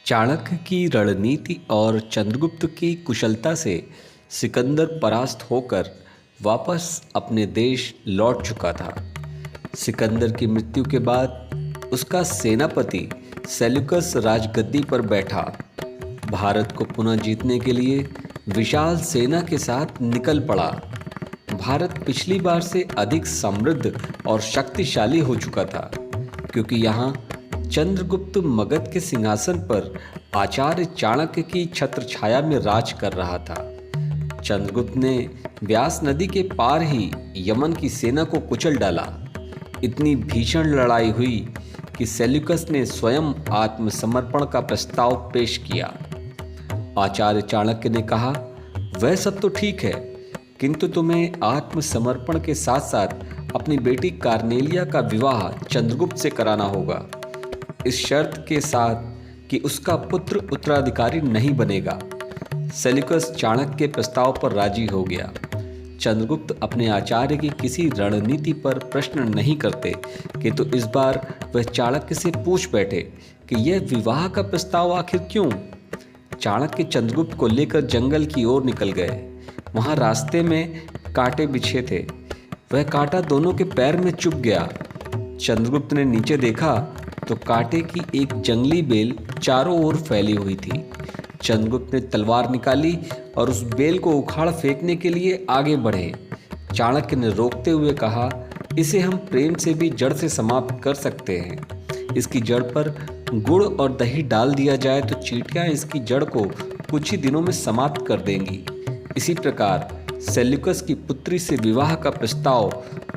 चाणक्य की रणनीति और चंद्रगुप्त की कुशलता से सिकंदर परास्त होकर वापस अपने देश लौट चुका था। सिकंदर की मृत्यु के बाद उसका सेनापति सेल्यूकस राजगद्दी पर बैठा। भारत को पुनः जीतने के लिए विशाल सेना के साथ निकल पड़ा। भारत पिछली बार से अधिक समृद्ध और शक्तिशाली हो चुका था, क्योंकि यहाँ चंद्रगुप्त मगध के सिंहासन पर आचार्य चाणक्य की छत्र छाया में राज कर रहा था। चंद्रगुप्त ने व्यास नदी के पार ही यमन की सेना को कुचल डाला। इतनी भीषण लड़ाई हुई कि सेल्यूकस ने स्वयं आत्मसमर्पण का प्रस्ताव पेश किया। आचार्य चाणक्य ने कहा, वह सब तो ठीक है, किंतु तुम्हें आत्मसमर्पण के साथ साथ अपनी बेटी कार्नेलिया का विवाह चंद्रगुप्त से कराना होगा, इस शर्त के साथ कि उसका पुत्र उत्तराधिकारी नहीं बनेगा। सेल्यूकस चाणक्य के प्रस्ताव पर राजी हो गया। चंद्रगुप्त अपने आचार्य की किसी रणनीति पर प्रश्न नहीं करते, किंतु इस बार वह चाणक्य से पूछ बैठे कि यह विवाह का प्रस्ताव आखिर क्यों। चाणक्य चंद्रगुप्त को लेकर जंगल की ओर निकल गए। वहां रास्ते में कांटे बिछे थे। वह कांटा दोनों के पैर में चुभ गया। चंद्रगुप्त ने नीचे देखा तो कांटे की एक जंगली बेल चारों ओर फैली हुई थी। चंद्रगुप्त ने तलवार निकाली और उस बेल को उखाड़ फेंकने के लिए आगे बढ़े। चाणक्य ने रोकते हुए कहा, इसे हम प्रेम से भी जड़ से समाप्त कर सकते हैं। इसकी जड़ पर गुड़ और दही डाल दिया जाए तो चींटियां इसकी जड़ को कुछ ही दिनों में समाप्त कर देंगी। इसी प्रकार सेल्यूकस की पुत्री से विवाह का प्रस्ताव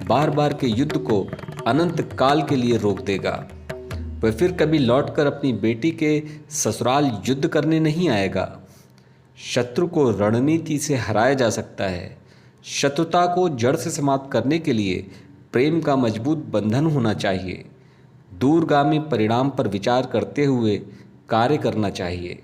बार बार के युद्ध को अनंत काल के लिए रोक देगा। वह फिर कभी लौटकर अपनी बेटी के ससुराल युद्ध करने नहीं आएगा। शत्रु को रणनीति से हराया जा सकता है। शत्रुता को जड़ से समाप्त करने के लिए प्रेम का मजबूत बंधन होना चाहिए। दूरगामी परिणाम पर विचार करते हुए कार्य करना चाहिए।